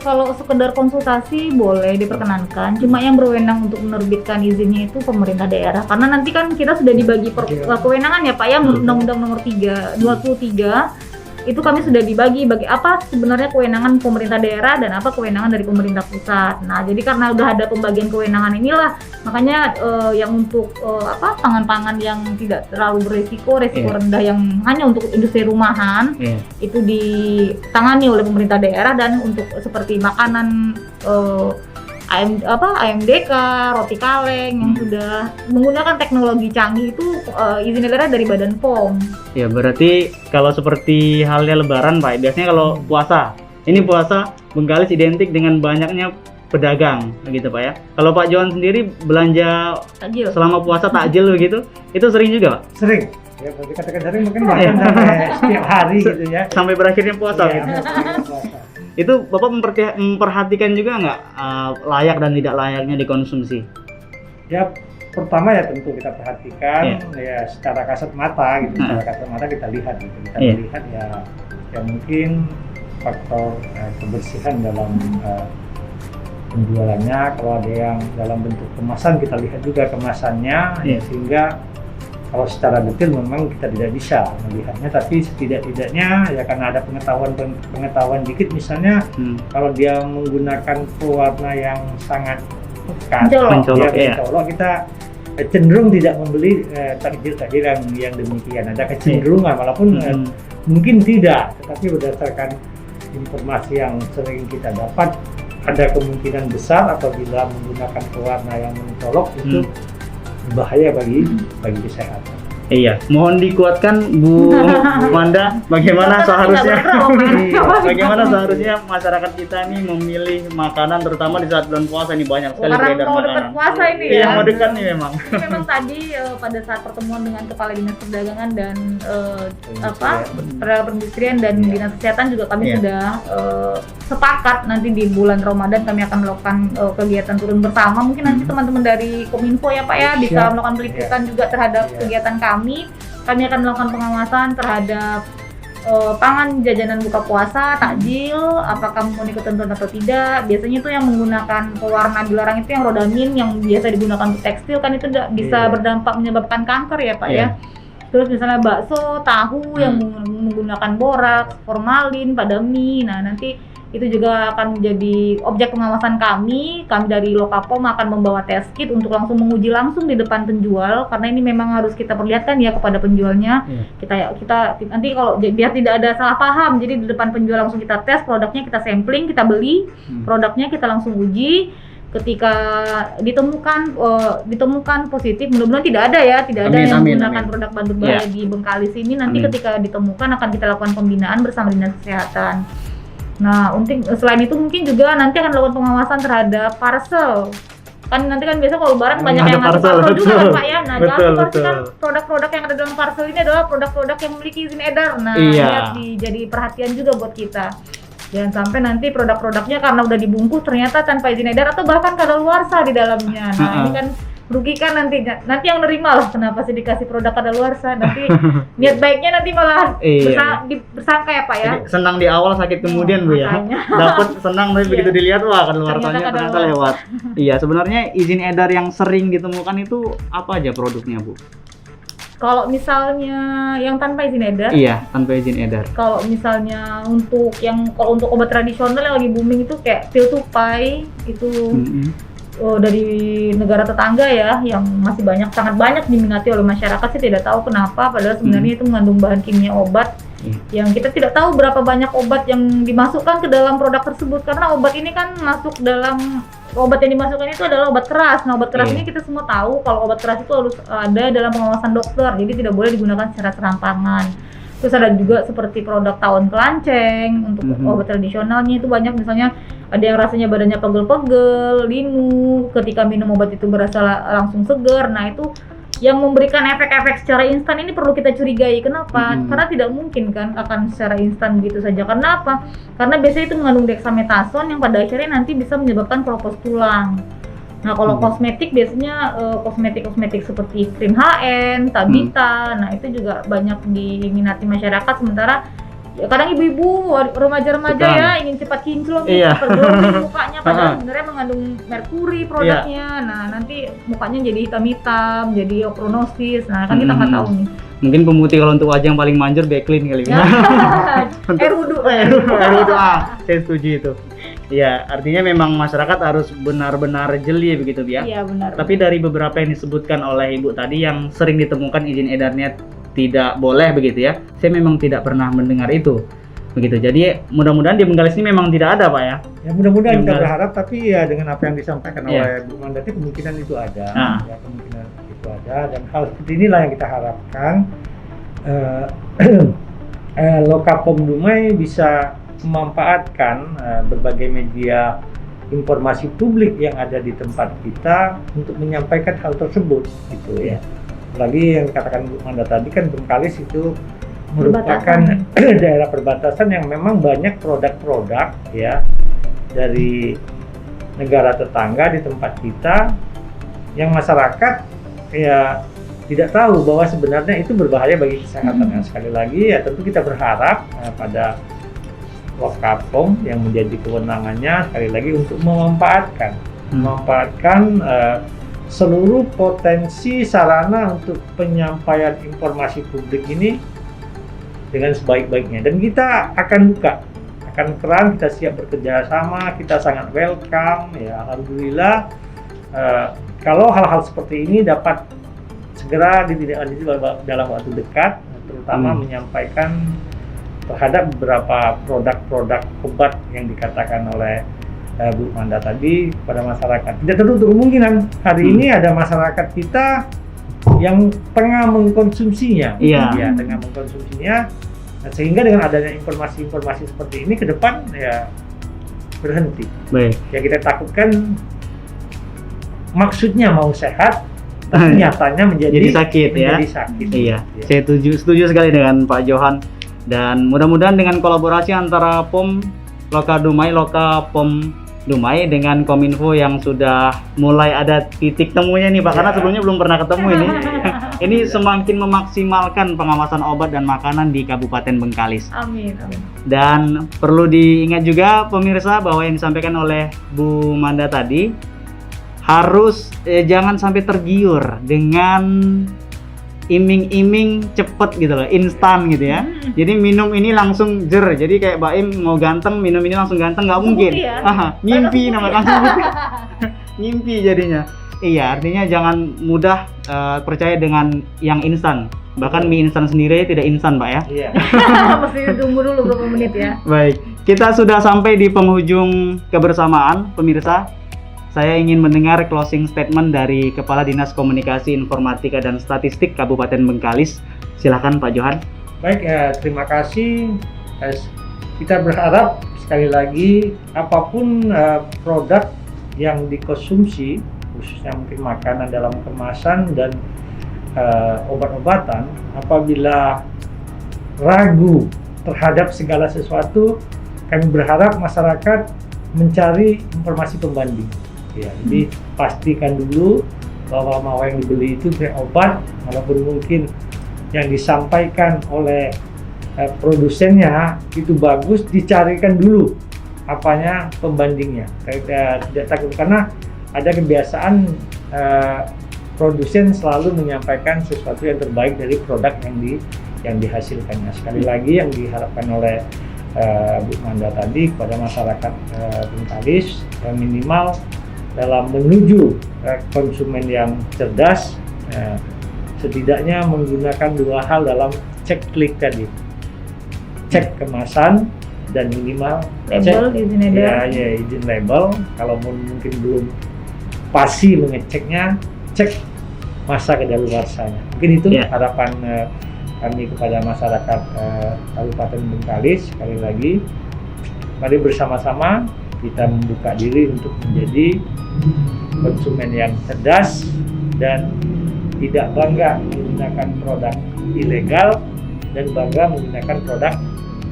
Kalau sekedar konsultasi boleh diperkenankan, cuma yang berwenang untuk menerbitkan izinnya itu pemerintah daerah. Karena nanti kan kita sudah dibagi kewenangan ya Pak ya, menurut Undang-Undang Nomor 23 itu kami sudah dibagi bagi apa sebenarnya kewenangan pemerintah daerah dan apa kewenangan dari pemerintah pusat. Nah, jadi karena udah ada pembagian kewenangan inilah, makanya yang untuk pangan-pangan yang tidak terlalu beresiko rendah yang hanya untuk industri rumahan itu ditangani oleh pemerintah daerah, dan untuk seperti makanan AMDK, roti kaleng yang sudah menggunakan teknologi canggih itu izin daerah dari Badan POM. Ya berarti kalau seperti halnya Lebaran Pak, biasanya kalau puasa, ini puasa Bengkalis identik dengan banyaknya pedagang, gitu Pak ya. Kalau Pak Johan sendiri belanja Takjil. selama puasa takjil begitu, itu sering juga Pak? Sering. Ya kalau dikatakan sering mungkin bahkan sampai setiap hari gitu ya. Sampai berakhirnya puasa Iya, gitu. sampai puasa. Itu Bapak memperhatikan juga nggak layak dan tidak layaknya dikonsumsi? Ya pertama ya tentu kita perhatikan ya secara kasat mata gitu, secara kasat mata kita lihat gitu, kita melihat ya mungkin faktor kebersihan dalam penjualannya. Kalau ada yang dalam bentuk kemasan kita lihat juga kemasannya, ya, sehingga kalau secara detail memang kita tidak bisa melihatnya, tapi setidak-tidaknya ya karena ada pengetahuan dikit, misalnya kalau dia menggunakan pewarna yang sangat pekat, mencolok, kita cenderung tidak membeli takjil yang demikian. Ada kecenderungan, walaupun mungkin tidak, tetapi berdasarkan informasi yang sering kita dapat, ada kemungkinan besar apabila menggunakan pewarna yang mencolok itu bahaya bagi kesehatan. Iya, mohon dikuatkan Bu Manda, bagaimana seharusnya masyarakat kita nih memilih makanan, terutama di saat bulan puasa ini banyak sekali beredar mau makanan. dekat puasa ini ya. Iya, mau dekat nih memang. Ini memang tadi pada saat pertemuan dengan Kepala Dinas Perdagangan dan Perindustrian dan Dinas Kesehatan juga kami sudah sepakat nanti di bulan Ramadan kami akan melakukan kegiatan turun bersama. Mungkin nanti teman-teman dari Kominfo ya Pak ya bisa melakukan peliputan juga terhadap kegiatan kami. Kami akan melakukan pengawasan terhadap pangan jajanan buka puasa, takjil, apakah memenuhi ketentuan atau tidak. Biasanya itu yang menggunakan pewarna dilarang itu yang rodamin yang biasa digunakan untuk tekstil, kan itu bisa berdampak menyebabkan kanker ya Pak ya. Terus misalnya bakso, tahu yang menggunakan boraks, formalin pada mie. Nah, nanti itu juga akan menjadi objek pengawasan kami. Kami dari Lokapom akan membawa test kit untuk langsung menguji langsung di depan penjual, karena ini memang harus kita perlihatkan ya kepada penjualnya. Kita nanti kalau biar tidak ada salah paham, jadi di depan penjual langsung kita tes produknya, kita sampling, kita beli produknya, kita langsung uji. Ketika ditemukan positif, mudah-mudahan tidak ada yang menggunakan produk berbahaya di Bengkalis ini. Nanti ketika ditemukan akan kita lakukan pembinaan bersama Dinas Kesehatan. Nah, selain itu mungkin juga nanti akan melakukan pengawasan terhadap parcel. Kan nanti kan biasa kalau lebaran banyak yang ngasih parcel juga kan Pak ya. Nah, jangan pastikan produk-produk yang ada dalam parcel ini adalah produk-produk yang memiliki izin edar. Nah, ini jadi perhatian juga buat kita. Jangan sampai nanti produk-produknya karena udah dibungkus ternyata tanpa izin edar atau bahkan kadaluarsa di dalamnya. Nah, ini kan merugikan nanti yang nerima lah, kenapa sih dikasih produk kadaluarsa, nanti niat baiknya nanti malah bersangka ya Pak ya. Jadi, senang di awal, sakit kemudian Bu ya. Dapat senang tapi begitu dilihat wah kadaluarsanya ternyata lewat. Iya, sebenarnya izin edar yang sering ditemukan itu apa aja produknya Bu? Kalau misalnya yang tanpa izin edar? Iya, tanpa izin edar. Kalau misalnya untuk obat tradisional yang lagi booming itu kayak pil tupai itu dari negara tetangga ya, yang masih sangat banyak diminati oleh masyarakat. Sih tidak tahu kenapa, padahal sebenarnya itu mengandung bahan kimia obat yang kita tidak tahu berapa banyak obat yang dimasukkan ke dalam produk tersebut, karena obat ini kan obat yang dimasukkan itu adalah obat keras. Nah, obat keras ini kita semua tahu kalau obat keras itu harus ada dalam pengawasan dokter, jadi tidak boleh digunakan secara serampangan. Terus ada juga seperti produk tawon kelanceng untuk obat tradisionalnya itu banyak, misalnya ada yang rasanya badannya pegel-pegel, linu, ketika minum obat itu berasa langsung segar. Nah, itu yang memberikan efek-efek secara instan ini perlu kita curigai. Kenapa? Karena tidak mungkin kan akan secara instan begitu saja. Karena apa? Karena biasanya itu mengandung dexamethasone yang pada akhirnya nanti bisa menyebabkan keropos tulang. Nah, kalau kosmetik biasanya kosmetik seperti krim HN, Tabita, nah itu juga banyak diminati masyarakat. Sementara ya kadang ibu-ibu, remaja-remaja ya ingin cepat kinclong, cepat glowing mukanya, padahal sebenarnya mengandung merkuri produknya. Nah, nanti mukanya jadi hitam-hitam, jadi okronosis. Nah, kan kita nggak tahu nih. Mungkin pemutih kalau untuk wajah yang paling manjur Backlin kali ya. Air wudhu. Saya setuju itu. Ya, artinya memang masyarakat harus benar-benar jeli begitu ya. Iya, benar. Tapi dari beberapa yang disebutkan oleh Ibu tadi yang sering ditemukan izin edarnya tidak boleh begitu ya. Saya memang tidak pernah mendengar itu. Begitu. Jadi mudah-mudahan di Bengkalis ini memang tidak ada, Pak ya. Ya mudah-mudahan kita berharap, tapi ya dengan apa yang disampaikan oleh Bu Mandati kemungkinan itu ada. Ya kemungkinan itu ada, dan hal seperti inilah yang kita harapkan Lokapom Dumai bisa memanfaatkan berbagai media informasi publik yang ada di tempat kita untuk menyampaikan hal tersebut gitu ya. Apalagi yang dikatakan Bu Manda tadi kan Bengkalis itu merupakan daerah perbatasan yang memang banyak produk-produk ya dari negara tetangga di tempat kita yang masyarakat ya tidak tahu bahwa sebenarnya itu berbahaya bagi kesehatan. Sekali lagi ya tentu kita berharap pada Lokapom yang menjadi kewenangannya sekali lagi untuk memanfaatkan seluruh potensi sarana untuk penyampaian informasi publik ini dengan sebaik-baiknya, dan kita akan buka, akan keran, kita siap bekerja sama, kita sangat welcome ya. Alhamdulillah kalau hal-hal seperti ini dapat segera ditindaklanjuti dalam waktu dekat, terutama menyampaikan terhadap beberapa produk-produk obat yang dikatakan oleh Bu Manda tadi kepada masyarakat. Tidak tertutup kemungkinan hari ini ada masyarakat kita yang tengah mengkonsumsinya, tengah mengkonsumsinya, sehingga dengan adanya informasi-informasi seperti ini ke depan ya berhenti. Baik. Ya kita takutkan maksudnya mau sehat, tapi nyatanya menjadi sakit ya. Sakit. Iya. Saya setuju sekali dengan Pak Johan, dan mudah-mudahan dengan kolaborasi antara POM Lokapom Dumai dengan Kominfo yang sudah mulai ada titik temunya nih Pak, karena sebelumnya belum pernah ketemu ini. Ini semakin memaksimalkan pengawasan obat dan makanan di Kabupaten Bengkalis. Amin. Dan perlu diingat juga pemirsa bahwa yang disampaikan oleh Bu Manda tadi harus jangan sampai tergiur dengan iming-iming cepet gitu loh, instan gitu ya. Jadi minum ini langsung jer. Jadi kayak Baim mau ganteng, minum ini langsung ganteng, nggak mungkin. Ngimpi namanya langsung gitu. Ngimpi jadinya. Iya, artinya jangan mudah percaya dengan yang instan. Bahkan mie instan sendiri tidak instan, Pak ya. Iya. Mesti tunggu dulu beberapa menit ya. Baik, kita sudah sampai di penghujung kebersamaan, pemirsa. Saya ingin mendengar closing statement dari Kepala Dinas Komunikasi Informatika dan Statistik Kabupaten Bengkalis. Silakan Pak Johan. Baik, terima kasih. Kita berharap sekali lagi apapun produk yang dikonsumsi, khususnya mungkin makanan dalam kemasan dan obat-obatan, apabila ragu terhadap segala sesuatu, kami berharap masyarakat mencari informasi pembanding. Ya, jadi pastikan dulu bahwa yang dibeli itu obat, walaupun mungkin yang disampaikan oleh produsennya itu bagus, dicarikan dulu apanya pembandingnya. Tidak takut, karena ada kebiasaan produsen selalu menyampaikan sesuatu yang terbaik dari produk yang dihasilkannya. Sekali lagi yang diharapkan oleh Bu Manda tadi kepada masyarakat Bengkalis, minimal dalam menuju konsumen yang cerdas, setidaknya menggunakan dua hal dalam cek klik tadi, cek kemasan dan minimal label, izin edar. Ya, izin label. Kalau mungkin belum pasti mengeceknya, cek masa kedaluarsanya. Mungkin itu harapan kami kepada masyarakat Kabupaten Bengkalis. Sekali lagi, mari bersama-sama kita membuka diri untuk menjadi konsumen yang cerdas dan tidak bangga menggunakan produk ilegal dan bangga menggunakan produk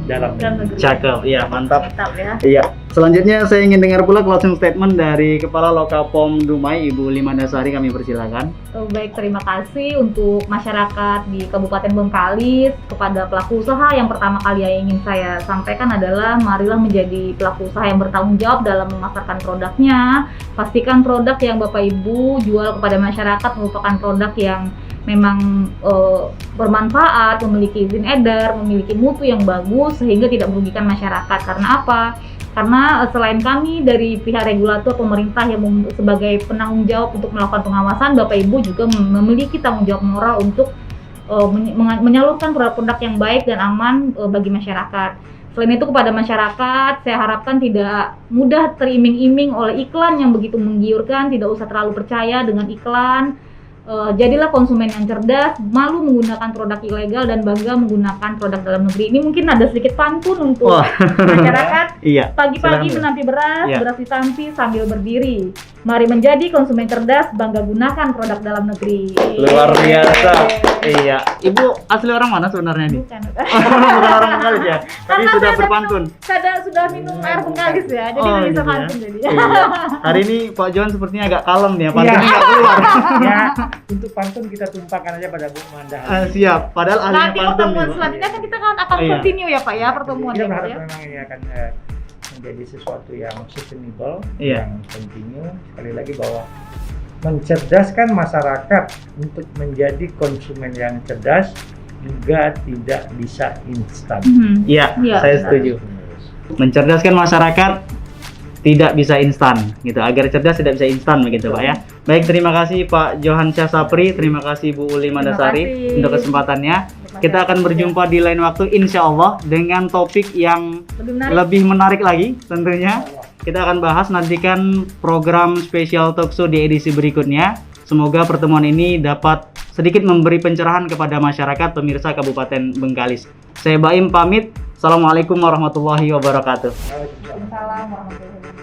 dalam negeri. Cakep, iya mantap. Mantap ya. Iya. Selanjutnya saya ingin dengar pula closing statement dari Kepala Lokapom Dumai, Ibu Limandasari, kami persilakan. Baik, terima kasih untuk masyarakat di Kabupaten Bengkalis. Kepada pelaku usaha, yang pertama kali yang ingin saya sampaikan adalah marilah menjadi pelaku usaha yang bertanggung jawab dalam memasarkan produknya. Pastikan produk yang Bapak Ibu jual kepada masyarakat merupakan produk yang memang bermanfaat, memiliki izin edar, memiliki mutu yang bagus sehingga tidak merugikan masyarakat. Karena apa? Karena selain kami dari pihak regulator pemerintah yang sebagai penanggung jawab untuk melakukan pengawasan, Bapak Ibu juga memiliki tanggung jawab moral untuk menyalurkan produk-produk yang baik dan aman bagi masyarakat. Selain itu kepada masyarakat, saya harapkan tidak mudah teriming-iming oleh iklan yang begitu menggiurkan, tidak usah terlalu percaya dengan iklan. Jadilah konsumen yang cerdas, malu menggunakan produk ilegal dan bangga menggunakan produk dalam negeri. Ini mungkin ada sedikit pantun untuk masyarakat. Iya. Pagi-pagi silakan, Bu. menanti beras, Iya. beras ditampi sambil berdiri. Mari menjadi konsumen cerdas, bangga gunakan produk dalam negeri. Luar biasa. Iya. Ibu asli orang mana sebenarnya nih? Bukan. Bukan orang Bengkalis ya. Tapi Karena sudah saya berpantun. sudah minum air Bengkalis ya, jadi Oh, bisa gitu ya. pantun jadi. Iya. Hari ini Pak Johan sepertinya agak kalem nih ya, pantunnya Iya. nggak keluar. Ya, untuk pantun kita tumpahkan aja pada Bu Manda. Siap. Padahal ahlinya Nanti pantun pertemuan nih, Bu. selanjutnya kan kita akan Iya. continue ya Pak ya pertemuan Kita ya, Pak, berharap ya. memang ini akan menjadi sesuatu yang sustainable, Iya. yang continue. Sekali lagi bahwa mencerdaskan masyarakat untuk menjadi konsumen yang cerdas juga tidak bisa instan. Iya, Iya, saya benar. setuju. Mencerdaskan masyarakat tidak bisa instan gitu. Agar cerdas tidak bisa instan begitu Pak ya. Baik, terima kasih Pak Johan Syah Sapri, terima kasih Bu Uli Terima Mandasari kasih. untuk kesempatannya. Kita akan berjumpa di lain waktu insya Allah dengan topik yang lebih menarik lagi tentunya. Kita akan bahas, nantikan program spesial talkshow di edisi berikutnya. Semoga pertemuan ini dapat sedikit memberi pencerahan kepada masyarakat pemirsa Kabupaten Bengkalis. Saya Baim pamit. Assalamualaikum warahmatullahi wabarakatuh. Waalaikumsalam warahmatullahi wabarakatuh.